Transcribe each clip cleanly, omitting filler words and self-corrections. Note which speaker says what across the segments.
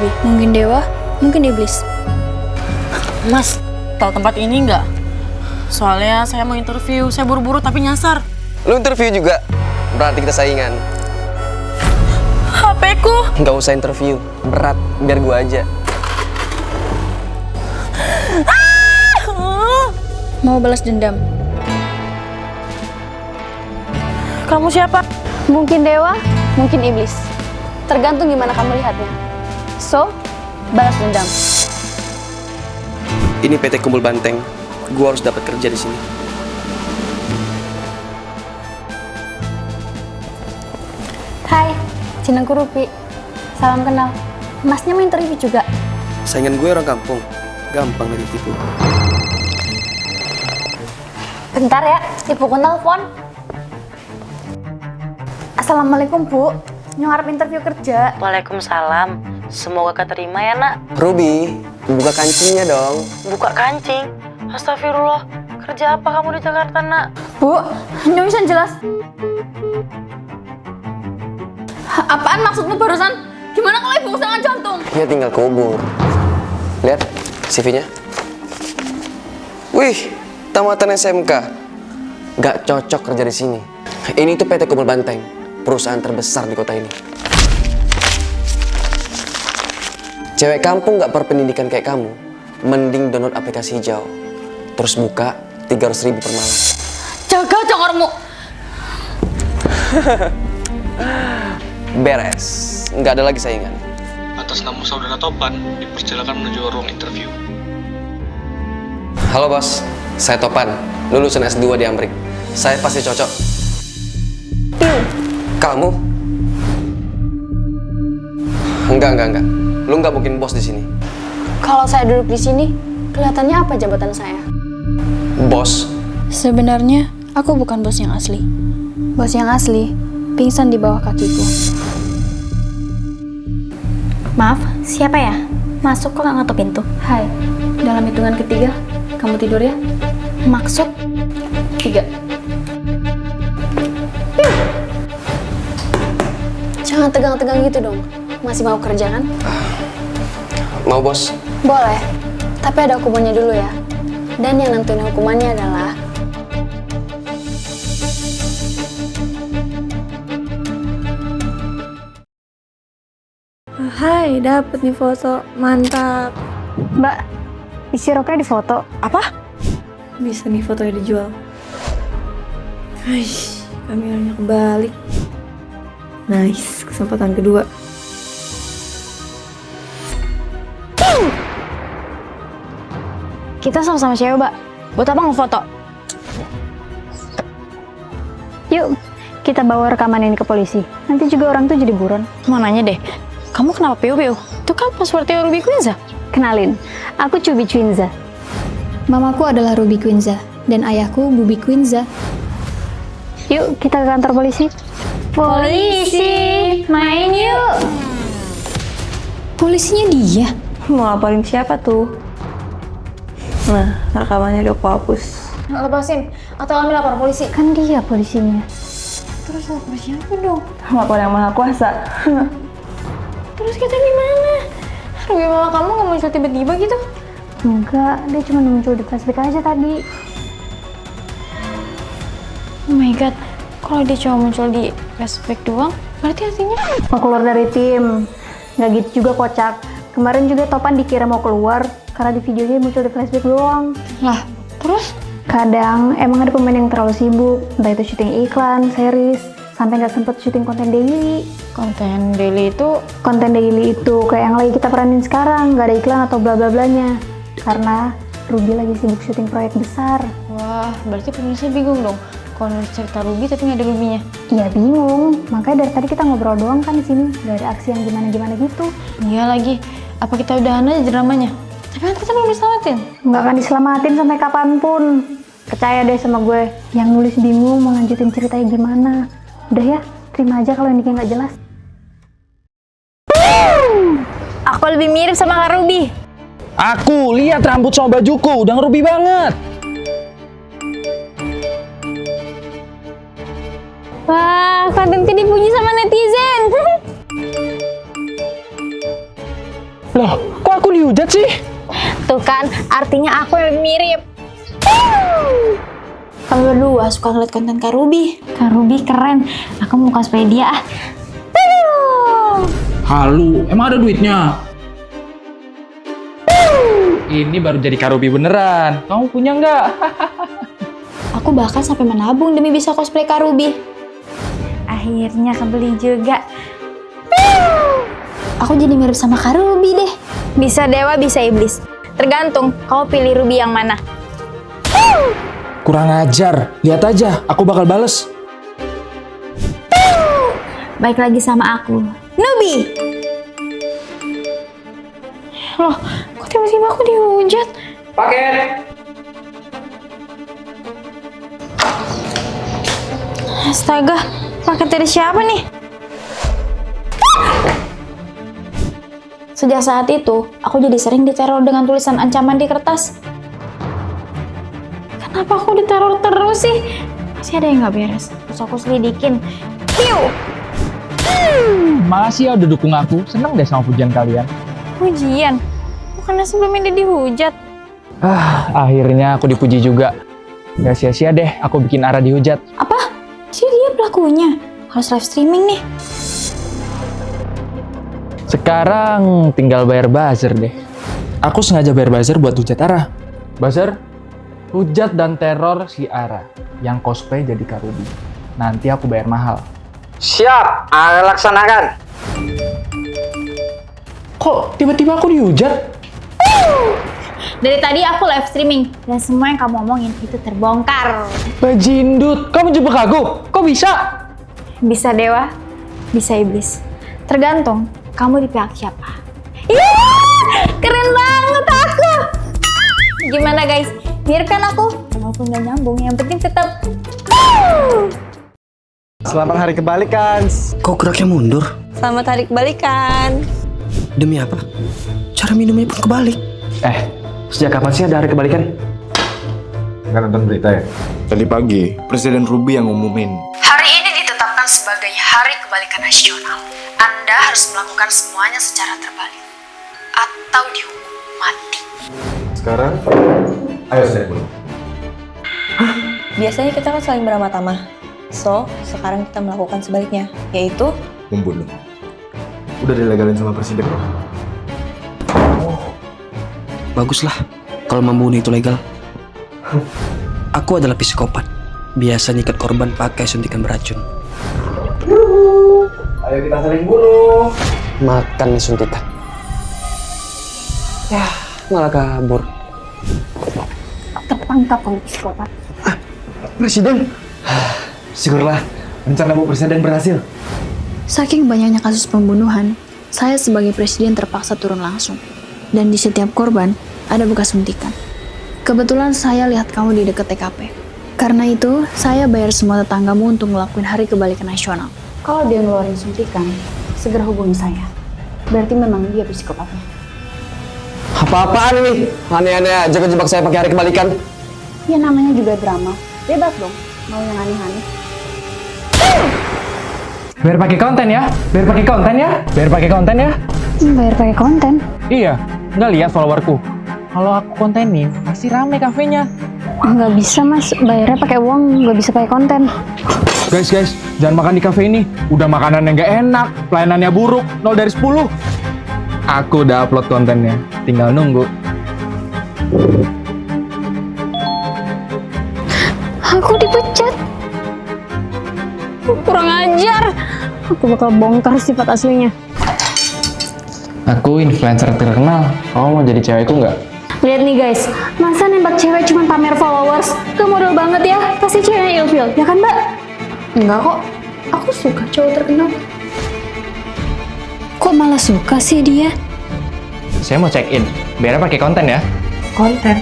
Speaker 1: Ruby? Mungkin dewa, mungkin iblis.
Speaker 2: Mas, tahu tempat ini nggak? Soalnya saya mau interview, saya buru-buru tapi nyasar.
Speaker 3: Lu interview juga? Berarti kita saingan.
Speaker 2: HP-ku.
Speaker 3: Nggak usah interview, berat, biar gua aja.
Speaker 1: Mau balas dendam?
Speaker 2: Kamu siapa?
Speaker 1: Mungkin dewa, mungkin iblis. Tergantung gimana kamu lihatnya. So, balas dendam.
Speaker 3: Ini PT Kumpul Banteng. Gua harus dapat kerja di sini.
Speaker 1: Hai, Cinangku Rupi. Salam kenal. Masnya mau interview juga?
Speaker 3: Saingan gue orang kampung, gampang ditipu.
Speaker 1: Bentar ya, ibuku nelfon. Assalamualaikum, Bu. Nyuarap interview kerja.
Speaker 2: Waalaikumsalam. Semoga keterima ya, Nak.
Speaker 3: Ruby, buka kancingnya dong.
Speaker 2: Buka kancing. Astagfirullah. Kerja apa kamu di Jakarta, Nak?
Speaker 1: Bu, nggak bisa jelas. Apaan maksudmu barusan? Gimana kalau ibuku serangan jantung?
Speaker 3: Ya tinggal kubur. Lihat CV-nya. Wih, tamatan SMK. Gak cocok kerja di sini. Ini tuh PT Kumpul Banteng, perusahaan terbesar di kota ini. Cewek kampung gak berpendidikan kayak kamu, mending download aplikasi hijau. Terus buka 300.000 per malam.
Speaker 1: Jaga congormu.
Speaker 3: Beres, nggak ada lagi saingan.
Speaker 4: Atas nama saudara Topan, dipersilakan menuju ruang interview.
Speaker 3: Halo bos, saya Topan, lulusan S2 di Amrik. Saya pasti cocok. Kamu? Enggak. Lu nggak mungkin bos di sini.
Speaker 1: Kalau saya duduk di sini, kelihatannya apa jabatan saya?
Speaker 3: Bos?
Speaker 1: Sebenarnya, aku bukan bos yang asli. Bos yang asli pingsan di bawah kakiku. Maaf, siapa ya? Masuk kok nggak ngetuk pintu? Hai, dalam hitungan ketiga, kamu tidur ya? Maksud? 3. Jangan tegang-tegang gitu dong. Masih mau kerja kan?
Speaker 3: Mau bos?
Speaker 1: Boleh, tapi ada hukumannya dulu ya. Dan yang nentuin hukumannya adalah
Speaker 5: Hai, dapet nih foto. Mantap.
Speaker 1: Mbak, isi roknya di foto.
Speaker 2: Apa?
Speaker 5: Bisa nih fotonya dijual. Aish, kameranya kebalik. Nice, kesempatan kedua.
Speaker 1: Kita sama-sama cewek, Mbak. Buat apa ngefoto? Yuk, kita bawa rekaman ini ke polisi. Nanti juga orang tuh jadi buron.
Speaker 5: Mau nanya deh, kamu kenapa PO? Itu kan passwordnya Ruby Quinza.
Speaker 1: Kenalin, aku Cubi Quinza. Mamaku adalah Ruby Quinza, dan ayahku Bubi Quinza. Yuk, kita ke kantor polisi. Polisi, main yuk. Polisinya dia.
Speaker 5: Mau laporin siapa tuh? Nah, rekamannya udah aku hapus.
Speaker 1: Lepasin, atau kami lapor polisi. Kan dia polisinya.
Speaker 5: Terus lapor siapa dong? Lapor yang maha kuasa.
Speaker 1: Terus kita gimana? Ruby mama kamu nggak muncul tiba-tiba gitu? Enggak, dia cuma muncul di flashback aja tadi.
Speaker 5: Oh my god, kalau dia cuma muncul di flashback doang, berarti artinya
Speaker 1: Mau keluar dari tim. Nggak gitu juga kocak. Kemarin juga Topan dikira mau keluar karena di videonya muncul di flashback doang.
Speaker 5: lah. Terus
Speaker 1: Kadang emang ada pemain yang terlalu sibuk, entah itu syuting iklan, series, sampai nggak sempet syuting konten daily.
Speaker 5: konten daily itu
Speaker 1: Konten daily itu kayak yang lagi kita peranin sekarang, nggak ada iklan atau bla bla blanya. Karena Ruby lagi sibuk syuting proyek besar.
Speaker 5: wah, berarti pemirsa bingung dong. Kalau nulis cerita Ruby tapi nggak ada Ruby-nya.
Speaker 1: Iya bingung, makanya dari tadi kita ngobrol doang kan di sini, nggak ada aksi yang gimana-gimana gitu.
Speaker 5: Iya lagi. Apa kita udahan aja dramanya? Tapi kan kita belum diselamatin.
Speaker 1: Nggak akan diselamatin sampai kapanpun. Percaya deh sama gue, yang nulis bingung mau lanjutin ceritanya gimana. Udah ya, terima aja kalau endingnya nggak jelas.
Speaker 5: Aku lebih mirip sama Kak Ruby.
Speaker 6: Aku lihat rambut sama bajuku, udah ngerubi banget.
Speaker 5: Wah, Kak Denti dipuji sama netizen.
Speaker 6: Loh, kok aku dihujat sih?
Speaker 1: Tuh kan, artinya aku yang lebih mirip.
Speaker 5: Kami berdua suka ngeliat konten Kak Ruby.
Speaker 1: Kak Ruby keren. Aku mau cosplay dia ah.
Speaker 6: Halu, emang ada duitnya? Ini baru jadi Karubi beneran. Kamu punya nggak?
Speaker 5: Aku bahkan sampai menabung demi bisa cosplay Kak Ruby.
Speaker 1: Akhirnya kebeli juga.
Speaker 5: Aku jadi mirip sama Kak Ruby deh.
Speaker 1: Bisa dewa, bisa iblis. Tergantung, kamu pilih Ruby yang mana.
Speaker 6: Kurang ajar. Lihat aja, aku bakal bales.
Speaker 1: Baik lagi sama aku. Nubi! Loh, kok tiba-tiba aku dihujat?
Speaker 6: Paket.
Speaker 1: Astaga, paket dari siapa nih?
Speaker 5: Sejak saat itu, aku jadi sering diteror dengan tulisan ancaman di kertas.
Speaker 1: Kenapa aku diteror terus sih? Masih ada yang nggak beres. Terus aku selidikin. Hiu!
Speaker 6: Makasih ya udah dukung aku. Seneng deh sama pujian kalian.
Speaker 1: Pujian? Bukannya sebelumnya dia dihujat?
Speaker 6: Akhirnya aku dipuji juga. Gak sia-sia deh aku bikin Ara dihujat.
Speaker 5: Apa? Jadi dia pelakunya? Harus live streaming nih.
Speaker 6: Sekarang tinggal bayar buzzer deh. Aku sengaja bayar buzzer buat hujat Ara. Buzzer, hujat dan teror si Ara yang cosplay jadi Kak Ruby. Nanti aku bayar mahal. Siap, Ara laksanakan. Kok tiba-tiba aku dihujat?
Speaker 1: Dari tadi aku live streaming dan semua yang kamu omongin itu terbongkar.
Speaker 6: Bajindut, kamu jebak aku? Kok bisa?
Speaker 1: Bisa dewa, bisa iblis. Tergantung kamu di pihak siapa. Keren banget aku. Gimana guys? Mirip kan aku? Walaupun gak nyambung, yang penting tetap.
Speaker 7: Selamat hari kebalikan.
Speaker 3: Kok geraknya mundur?
Speaker 2: Selamat hari kebalikan.
Speaker 3: Demi apa? Cara minumnya pun kebalik. Sejak kapan sih ada hari kebalikan?
Speaker 7: Nggak nonton berita ya? Tadi pagi, Presiden Ruby yang ngumumin.
Speaker 8: Hari ini ditetapkan sebagai Hari Kebalikan Nasional. Anda harus melakukan semuanya secara terbalik atau dihukum mati.
Speaker 7: Sekarang, ayo saya dulu.
Speaker 5: Biasanya kita kan saling beramah tamah. So, sekarang kita melakukan sebaliknya, yaitu
Speaker 7: Membunuh. Udah dilegalin sama Presiden.
Speaker 3: Baguslah kalau membunuh itu legal. Aku adalah psikopat. Biasa nyikat korban pakai suntikan beracun.
Speaker 7: Ayo kita saling bunuh.
Speaker 3: Makan nih suntikan. Ya, malah kabur.
Speaker 1: Tertangkap kamu psikopat.
Speaker 7: Presiden. Syukurlah, rencana Bu Presiden berhasil.
Speaker 9: Saking banyaknya kasus pembunuhan, saya sebagai presiden terpaksa turun langsung. Dan di setiap korban, ada bekas suntikan. Kebetulan saya lihat kamu di dekat TKP. Karena itu, saya bayar semua tetanggamu untuk ngelakuin Hari Kebalikan Nasional. Kalau dia ngeluarin suntikan, segera hubungi saya. Berarti memang dia psikopatnya.
Speaker 3: Apa-apaan ini? Aneh-aneh aja kejebak saya pakai hari kebalikan.
Speaker 9: Ya namanya juga drama. Bebas dong, mau yang aneh-aneh.
Speaker 6: Biar pakai konten ya, biar pakai konten ya, biar pakai konten ya.
Speaker 9: Bayar pakai konten?
Speaker 6: Iya, nggak lihat followerku. Kalau aku kontenin, pasti rame kafenya.
Speaker 9: Nggak bisa mas, bayarnya pakai uang, nggak bisa pakai konten.
Speaker 6: Guys, jangan makan di kafe ini. Udah makanan yang nggak enak, pelayanannya buruk, 0 dari 10. Aku udah upload kontennya, tinggal nunggu.
Speaker 1: Aku dipecat. Kurang ajar. Aku bakal bongkar sifat aslinya.
Speaker 6: Aku influencer terkenal. Kamu mau jadi cewekku nggak?
Speaker 1: Lihat nih guys, masa nembak cewek cuma pamer followers? Gak modal banget ya, pasti ceweknya ilfil, ya kan mbak?
Speaker 9: Enggak kok, aku suka cowok terkenal. Kok malah suka sih dia?
Speaker 6: Saya mau check in. Biar pakai konten ya.
Speaker 5: konten.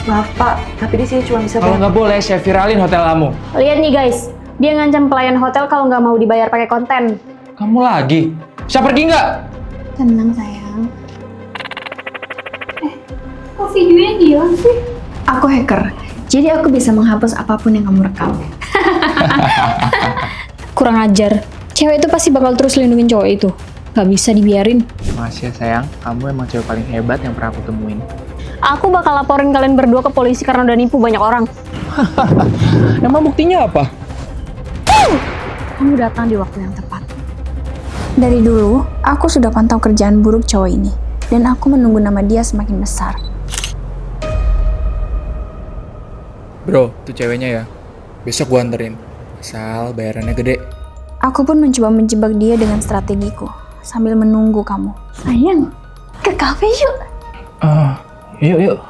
Speaker 5: Maaf Pak, tapi di sini cuma bisa
Speaker 6: Kalau nggak boleh, saya viralin hotel kamu.
Speaker 1: Lihat nih guys, dia ngancam pelayan hotel kalau nggak mau dibayar pakai konten.
Speaker 6: Kamu lagi? Bisa pergi nggak?
Speaker 9: Tenang sayang.
Speaker 1: Kok videonya hilang sih?
Speaker 9: Aku hacker, jadi aku bisa menghapus apapun yang kamu rekam.
Speaker 1: Kurang ajar, cewek itu pasti bakal terus lindungin cowok itu. Gak bisa dibiarin.
Speaker 6: Makasih ya sayang, kamu emang cewek paling hebat yang pernah aku temuin.
Speaker 1: Aku bakal laporin kalian berdua ke polisi karena udah nipu banyak orang.
Speaker 6: Emang buktinya apa?
Speaker 9: Kamu datang di waktu yang tepat. Dari dulu, aku sudah pantau kerjaan buruk cowok ini. Dan aku menunggu nama dia semakin besar.
Speaker 6: Bro, tuh ceweknya ya. Besok gua anterin. Asal bayarannya gede.
Speaker 9: Aku pun mencoba menjebak dia dengan strategiku. Sambil menunggu kamu. Sayang, ke kafe yuk.
Speaker 6: Yuk.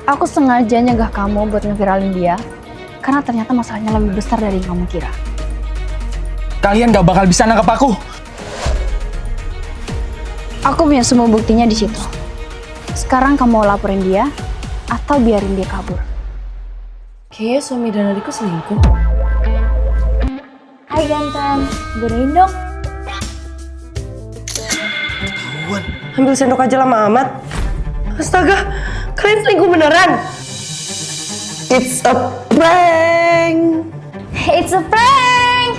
Speaker 9: Aku sengaja nyegah kamu buat ngeviralin dia. Karena ternyata masalahnya lebih besar dari yang kamu kira.
Speaker 6: Kalian gak bakal bisa nangkep aku.
Speaker 9: Aku punya semua buktinya di situ. Sekarang kamu mau laporin dia atau biarin dia kabur?
Speaker 5: Kayaknya suami dan adikku selingkuh.
Speaker 9: Hai ganteng, godain dong.
Speaker 5: Ambil sendok aja lama amat. Astaga, kalian selingkuh beneran? It's a prank.
Speaker 9: It's a prank!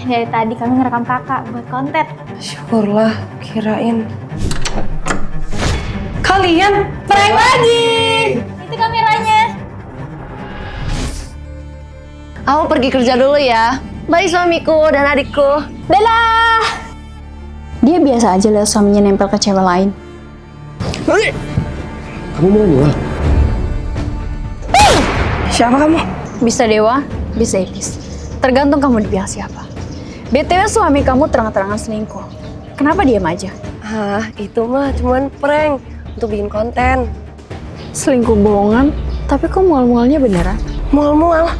Speaker 9: Dari tadi kami ngerekam kakak buat konten.
Speaker 5: Syukurlah, kirain. Kalian
Speaker 9: Prank lagi! Itu kameranya.
Speaker 5: Aku pergi kerja dulu ya. Bye suamiku dan adikku.
Speaker 9: Dadah! Dia biasa aja lihat suaminya nempel ke cewek lain.
Speaker 3: Kamu mau mual?
Speaker 5: Siapa kamu?
Speaker 9: Bisa dewa, bisa iblis. Tergantung kamu di pihak siapa. BTW suami kamu terang-terangan selingkuh. Kenapa diam aja?
Speaker 5: Itu mah cuman prank untuk bikin konten.
Speaker 9: Selingkuh bohongan, tapi kok mual-mualnya beneran?
Speaker 5: Mual-mual.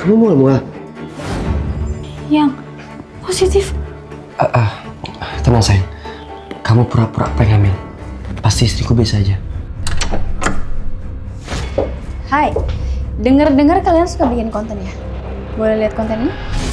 Speaker 3: Kamu mual?
Speaker 9: Yang positif.
Speaker 3: Tenang sayang. Kamu pura-pura pengen hamil. Pasti istriku biasa aja.
Speaker 9: Hai, dengar-dengar kalian suka bikin konten ya? Boleh lihat kontennya?